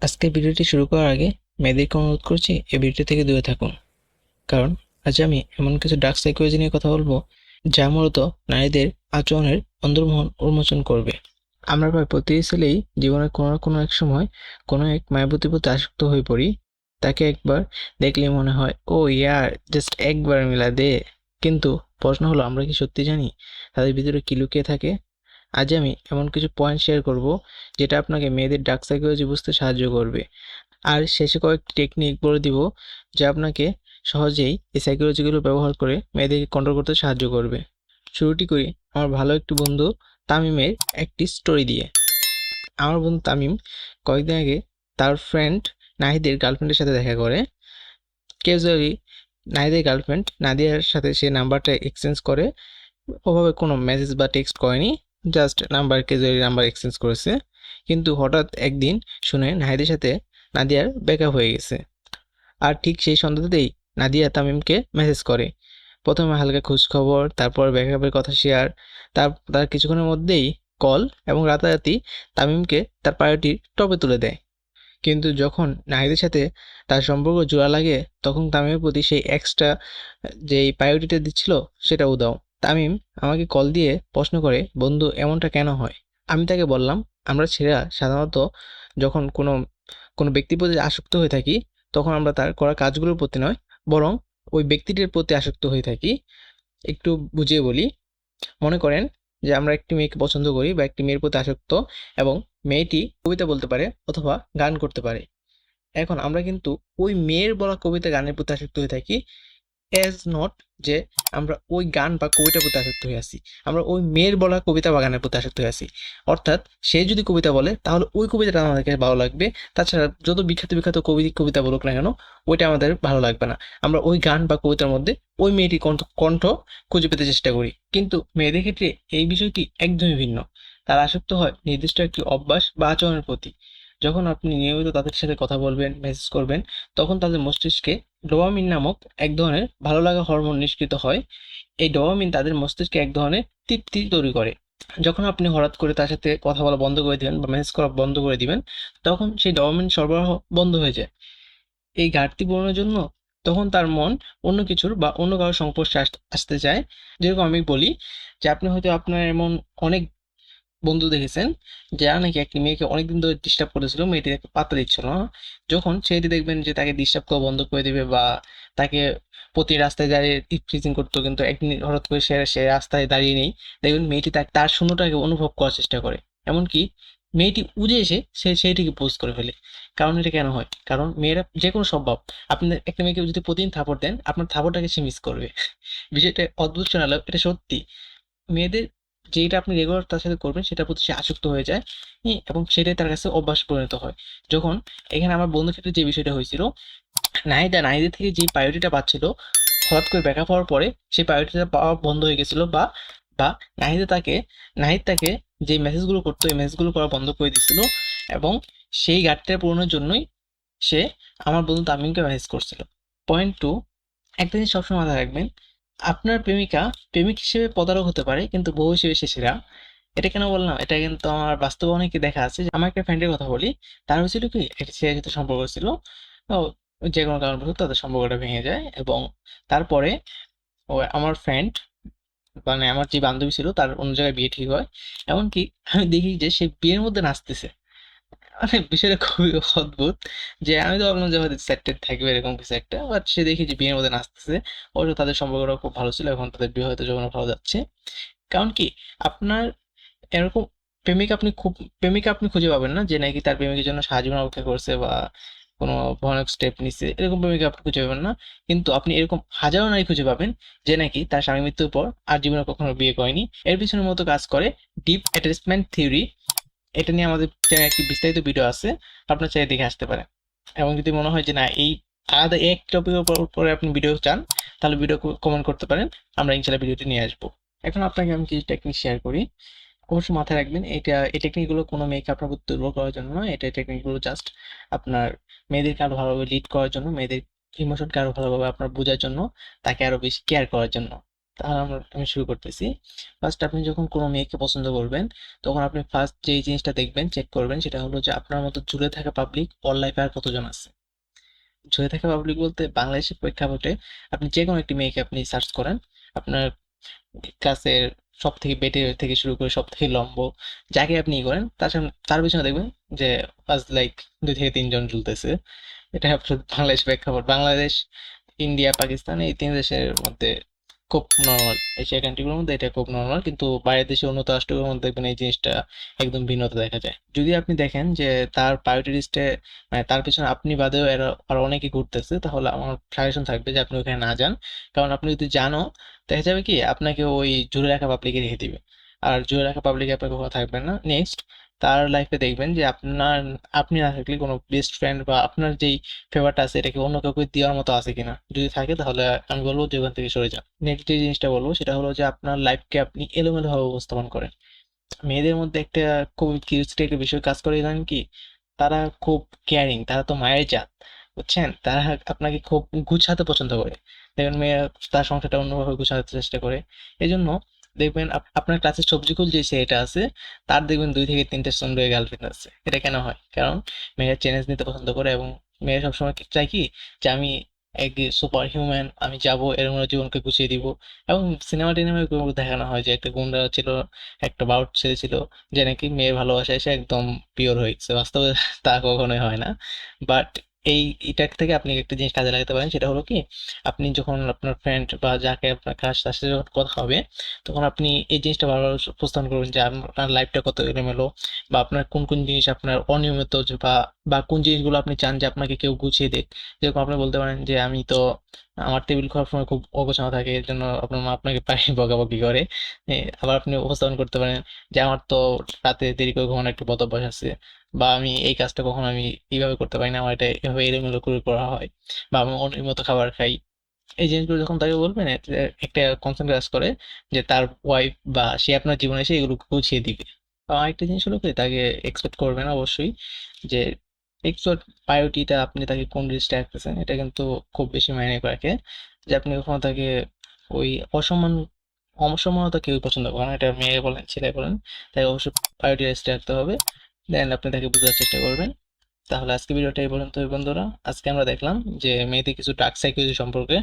আজকের ভিডিওটি শুরু করার আগে মেয়েদেরকে অনুরোধ করছি এই ভিডিও থেকে দূরে থাকুন। কারণ আজ আমি এমন কিছু ডার্ক সাইকোলজি নিয়ে কথা বলবো যা মূলত নারীদের আচরণের অন্দরমহল উন্মোচন করবে। আমরা প্রায় প্রতিটি ছেলেই জীবনে কোনো না কোনো এক সময় কোনো এক মায়াবতীর প্রতি আসক্ত হয়ে পড়ি। তাকে একবার দেখলেই মনে হয় ও ইয়ার জাস্ট একবার মিলা দে। কিন্তু প্রশ্ন হলো, আমরা কি সত্যি জানি তাদের ভিতরে কি লুকিয়ে থাকে? আজ আমি এমন কিছু পয়েন্ট শেয়ার করব যেটা আপনাকে মেয়েদের ডার্ক সাইকোলজি বুঝতে সাহায্য করবে। আর শেষে কয়েকটি টেকনিক বলে দিব যা আপনাকে সহজেই এই সাইকোলজিগুলো ব্যবহার করে মেয়েদেরকে কন্ট্রোল করতে সাহায্য করবে। শুরুটি করি আমার ভালো একটি বন্ধু তামিমের একটি স্টোরি দিয়ে। আমার বন্ধু তামিম কয়েকদিন আগে তার ফ্রেন্ড নাহিদের গার্লফ্রেন্ডের সাথে দেখা করে। ক্যাজুয়ালি নাহিদের গার্লফ্রেন্ড নাদিয়ার সাথে সে নাম্বারটা এক্সচেঞ্জ করে। ওভাবে কোনো মেসেজ বা টেক্সট করেনি, জাস্ট ক্যাজুয়ালি নাম্বার এক্সচেঞ্জ করেছে। কিন্তু হঠাৎ একদিন শুনে নাহিদের সাথে নাদিয়ার ব্রেকআপ হয়ে গেছে। আর ঠিক সেই সন্ধ্যাতেই নাদিয়া তামিমকে মেসেজ করে। প্রথমে হালকা খোঁজখবর, তারপর ব্রেকআপের কথা শেয়ার, তার কিছুক্ষণের মধ্যেই কল, এবং রাতারাতি তামিমকে তার প্রায়োরিটি টপে তুলে দেয়। কিন্তু যখন নাহিদের সাথে তার সম্পর্ক জোড়া লাগে, তখন তামিমের প্রতি সেই এক্সট্রা যেই প্রায়োরিটিটা দিচ্ছিল সেটা উধাও। তামিম আমাকে কল দিয়ে প্রশ্ন করে, বন্ধু এমনটা কেন হয়? আমি তাকে বললাম, আমরা ছেলেরা সাধারণত যখন কোনো কোনো ব্যক্তির প্রতি আসক্ত হয়ে থাকি, তখন আমরা তার করা কাজগুলোর প্রতি নয়, বরং ওই ব্যক্তিটির প্রতি আসক্ত হয়ে থাকি। একটু বুঝিয়ে বলি। মনে করেন যে আমরা একটি মেয়েকে পছন্দ করি বা একটি মেয়ের প্রতি আসক্ত, এবং মেয়েটি কবিতা বলতে পারে অথবা গান করতে পারে। এখন আমরা কিন্তু ওই মেয়ের বলা কবিতা গানের প্রতি আসক্ত হয়ে থাকি, অ্যাজ নট যে আমরা ওই গান বা কবিতার প্রতি আসক্ত হয়ে আছি। আমরা ওই মেয়ের বলা কবিতা বা গানের প্রতি আসক্ত হয়ে আছি। অর্থাৎ সে যদি কবিতা বলে তাহলে ওই কবিতাটা আমাদেরকে ভালো লাগবে। তাছাড়া যত বিখ্যাত বিখ্যাত কবিতা বলুক না কেন, ওইটা আমাদের ভালো লাগবে না। আমরা ওই গান বা কবিতার মধ্যে ওই মেয়েটির কণ্ঠ খুঁজে পেতে চেষ্টা করি। কিন্তু মেয়েদের ক্ষেত্রে এই বিষয়টি একদমই ভিন্ন। তারা আসক্ত হয় নির্দিষ্ট একটি অভ্যাস বা আচরণের প্রতি। যখন আপনি নিয়মিত তাদের সাথে কথা বলবেন, মেসেজ করবেন, তখন তাদের মস্তিষ্কে ডোপামিন নামক এক ধরনের ভালো লাগা হরমোন নিষ্কৃত হয়। এই ডোপামিন তাদের মস্তিষ্কে এক ধরনের তৃপ্তি তৈরি করে। যখন আপনি হঠাৎ করে তার সাথে কথা বলা বন্ধ করে দিবেন বা মেসেজ করা বন্ধ করে দিবেন, তখন সেই ডোপামিন সরবরাহ বন্ধ হয়ে যায়। এই ঘাটতি পূরণের জন্য তখন তার মন অন্য কিছুর বা অন্য কারোর সংস্পর্শে আসতে চায়। যেরকম আমি বলি যে আপনি হয়তো আপনার এমন অনেক বন্ধু দেখেছেন যারা নাকি একটি মেয়েকে অনেকদিন ধরে ডিস্টার্ব করেছিল, মেয়েটি তাকে পাত্তা দিচ্ছিল না। যখন ছেলেটি দেখবেন যে তাকে ডিস্টার্ব করা বন্ধ করে দিবে বা তাকে প্রতি রাস্তায় দাঁড়িয়ে ইভটিজিং করতো, কিন্তু একদিন হঠাৎ করে সে সে রাস্তায় দাঁড়িয়ে নেই, দেখবেন মেয়েটি তার শূন্যতাকে অনুভব করার চেষ্টা করে। এমনকি মেয়েটি উজে এসে সেইটিকে পোজ করে ফেলে। কারণ এটা কেন হয়? কারণ মেয়েরা যে কোনো স্বভাব, আপনি একটা মেয়েকে যদি প্রতিদিন থাপড় দেন, আপনার থাপড়টাকে সে মিস করবে। বিষয়টা অদ্ভুত শোনালেও এটা সত্যি। মেয়েদের যেটা আপনি রেগুলার তার সাথে করবেন সেটার প্রতি সে আসক্ত হয়ে যায়। এবং সেটাই তার কাছে অভ্যাস পরিণত হয়। যখন এখানে আমার বন্ধুর ক্ষেত্রে যে বিষয়টা হয়েছিল, নাহিদের থেকে যে প্রায়োরিটিটা পাচ্ছিল, হঠাৎ করে ব্যাকআপ হওয়ার পরে সেই প্রায়োরিটিটা পাওয়া বন্ধ হয়ে গেছিল, বা বা নাহিদ তাকে নাহিদ তাকে যে মেসেজগুলো করতো এই মেসেজগুলো করা বন্ধ করে দিচ্ছিল। এবং সেই ঘাটতিটা পূরণের জন্যই সে আমার বন্ধু তামিমকে মেসেজ করছিল। পয়েন্ট টু, একটা জিনিস সবসময় মাথায় রাখবেন, আপনার প্রেমিক হিসেবে প্রতারক হতে পারে, কিন্তু বউ হিসেবে সে সেরা। এটা কেন বললাম? এটা কিন্তু আমার বাস্তবে অনেকে দেখা আছে। আমার একটা ফ্রেন্ডের কথা বলি। তার হয়েছিল কি, একটা ছেলের সাথে সম্পর্ক ছিল। তো যে কোনো কারণবশত তাদের সম্পর্কটা ভেঙে যায়, এবং তারপরে আমার ফ্রেন্ড, মানে আমার যে বান্ধবী ছিল, তার অন্য জায়গায় বিয়ে ঠিক হয়। এমনকি আমি দেখি যে সে বিয়ের মধ্যে নাচতেছে। মানে বিষয়টা খুবই অদ্ভুত। যে আমি তো ভাবলাম যে হয়তো সেটেড থাকবে এরকম কিছু একটা, বাট সে দেখি যে বিয়ের মধ্যে নাচতেছে। অবশ্য তাদের সম্পর্কটা খুব ভালো ছিল, এখন তাদের বিয়ে হয়তো যখন ভালো যাচ্ছে। কারণ কি, আপনার এরকম প্রেমিকা আপনি খুঁজে পাবেন না যে নাকি তার প্রেমিকের জন্য সারা জীবন অপেক্ষা করছে বা কোনো ভয়ানক স্টেপ নিচ্ছে, এরকম প্রেমিকা আপনি খুঁজে পাবেন না। কিন্তু আপনি এরকম হাজারো নারী খুঁজে পাবেন যে নাকি তার স্বামী মৃত্যুর পর আর জীবনে কখনো বিয়ে করেনি। এর পিছনের মতো কাজ করে ডিপ অ্যাটাচমেন্ট থিওরি। এটা নিয়ে আমাদের চ্যানেলে একটি বিস্তারিত ভিডিও আছে, আপনার চাইলে দেখে আসতে পারেন। এবং যদি মনে হয় যে না, এই আলাদা এক টপিকের উপরে আপনি ভিডিও চান, তাহলে ভিডিও কমেন্ট করতে পারেন, আমরা ইনশাল্লাহ ভিডিওটি নিয়ে আসবো। এখন আপনাকে আমি কিছু টেকনিক শেয়ার করি। অবশ্যই মাথায় রাখবেন, এই টেকনিকগুলো কোনো মেয়েকে আপনার প্রতি দুর্বল করার জন্য নয়। এটা টেকনিকগুলো জাস্ট আপনার মেয়েদেরকে আরো ভালোভাবে লিড করার জন্য, মেয়েদের ইমোশনকে আরো ভালোভাবে আপনার বোঝার জন্য, তাকে আরো বেশি কেয়ার করার জন্য। তাহলে আমি শুরু করতেছি। ফার্স্ট আপনি যখন কোনো মেয়েকে পছন্দ করবেন, তখন আপনি ফার্স্ট যেই জিনিসটা দেখবেন, চেক করবেন, সেটা হলো যে আপনার মতো জুড়ে থাকা পাবলিক ওর লাইফে আর কতজন আছে। জুড়ে থাকা পাবলিক বলতে বাংলাদেশের প্রেক্ষাপটে আপনি যে কোনো একটি মেয়েকে আপনি সার্চ করেন, আপনার ক্লাসের সব থেকে বেটে থেকে শুরু করে সব থেকে লম্ব যাকে আপনি ই করেন, তার পিছনে দেখবেন যে ফার্স্ট লাইক 2 থেকে 3 জন ঝুলতেছে। এটা আপনার বাংলাদেশ প্রেক্ষাপট। বাংলাদেশ, ইন্ডিয়া, পাকিস্তান এই 3 দেশের মধ্যে খুব নর্মাল। এশিয়া কান্ট্রিগুলোর মধ্যে এটা খুব নর্মাল, কিন্তু বাইরের দেশে উন্নত রাষ্ট্রগুলোর মধ্যে দেখবেন এই জিনিসটা একদম ভিন্নতা দেখা যায়। যদি আপনি দেখেন যে তার প্রায়োরিটি লিস্টে মানে তার পিছনে আপনি বাদেও এরা আরো অনেকে ঘুরতেছে, তাহলে আমার সাজেশন থাকবে যে আপনি ওখানে না যান। কারণ আপনি যদি জানো, দেখা যাবে কি আপনাকে ওই জুড়ে রাখা পাবলিকে রেখে দিবে। আর জুড়ে রাখা পাবলিকে আপনার কখনো থাকবেন না। নেক্সট, তার লাইফে দেখবেন যে আপনি না থাকলে কোনো বেস্ট ফ্রেন্ড বা আপনার যেই ফেভারটা আছে এটাকে অন্য কাউকে দেওয়ার মতো আছে কিনা। যদি থাকে তাহলে আমি বলবো যে ওখান থেকে সরে যান। নেক্সট যে জিনিসটা বলবো সেটা হলো যে আপনার লাইফকে আপনি এলোমেলো ভাবে উপস্থাপন করেন। মেয়েদের মধ্যে একটা খুব কিউরিয়াসিটি একটা বিষয় কাজ করে, জানেন কি? তারা খুব কেয়ারিং, তারা তো মায়ের জাত, বুঝছেন? তারা আপনাকে খুব গুছাতে পছন্দ করে। দেখবেন মেয়ে তার সংসারটা অন্যভাবে গুছাতে চেষ্টা করে। এই জন্য দেখবেন আপনার ক্লাসের সবজিকুল যে ছেলেটা আছে, তার দেখবেন 2 থেকে 3টে সুন্দরী গার্লফ্রেন্ড আছে। এটা কেন হয়? কারণ মেয়েরা চ্যালেঞ্জ নিতে পছন্দ করে, এবং মেয়েরা সবসময় চায় কি, যে আমি এক সুপার হিউম্যান, আমি যাবো এর মধ্যে জীবনকে গুছিয়ে দিব। এবং সিনেমা টিনেমায় দেখানো হয় যে একটা গুন্ডা ছিল, একটা বাউট ছেলে ছিল, যে নাকি মেয়ের ভালোবাসায় এসে একদম পিওর হয়ে গেছে। বাস্তবে তা কখনোই হয় না। বাট এই এটার থেকে আপনি একটা জিনিস কাজে লাগাতে পারেন, সেটা হলো কি, আপনি যখন আপনার ফ্রেন্ড বা যাকে আপনার ক্রাশ, তার সাথে যখন কথা হবে, তখন আপনি এই জিনিসটা বারবার উপস্থাপন করবেন যে আপনার লাইফটা কত এলোমেলো, বা আপনার কোন কোন জিনিস আপনার অনিয়মিত, বা বা কোন জিনিসগুলো আপনি চান যে আপনাকে কেউ গুছিয়ে দেয়। যেরকম আপনি বলতে পারেন যে আমি তো, আমার টেবিল খাওয়ার সময় খুব অগোছালো থাকে, এর জন্য আপনার মা আপনাকে প্রায় বকাবকি করে। আবার আপনি উপস্থাপন করতে পারেন যে আমার তো রাতে দেরি করে ঘুমানোর একটা বদ অভ্যাস আছে, বা আমি এই কাজটা কখনো আমি এইভাবে করতে পারি না, আমার এটা এভাবে এলোমেলো করে করা হয়, বা আমি অনিয়মিত খাবার খাই। এই জিনিসগুলো যখন তাকে বলবেন, এতে একটা কনসার্ন কাজ করে যে তার ওয়াইফ বা সে আপনার জীবনে এসে এগুলো গুছিয়ে দিবে। আরেকটা জিনিস হলো কি, তাকে এক্সপেক্ট করবেন অবশ্যই যে এক্সপেক্ট প্রায়োরিটিটা আপনি তাকে কোন লিস্টে রাখতেছেন, এটা কিন্তু খুব বেশি মাইনে রাখে। যে আপনি কখনো তাকে ওই অসম্মান, অসম্মানতা কেউই পছন্দ করে না, এটা মেয়ে বলেন ছেলে বলেন, তাই অবশ্যই প্রায়োরিটি লিস্টে রাখতে হবে। দেন আপনি তাকে বোঝার চেষ্টা করবেন। তাহলে আজকে ভিডিওটা এই পর্যন্তই বন্ধুরা। আজকে আমরা দেখলাম যে মেয়েদের কিছু ডার্ক সাইকোলজি সম্পর্কে।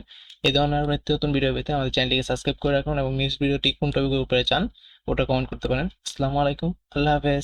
এই ধরনের আরো নিত্য নতুন ভিডিও পেতে আমাদের চ্যানেলটিকে সাবস্ক্রাইব করে রাখুন, এবং নেক্সট ভিডিওটি কোন টপিকের উপরে চান ওটা কমেন্ট করতে পারেন। আসসালামু আলাইকুম, আল্লাহ হাফেজ।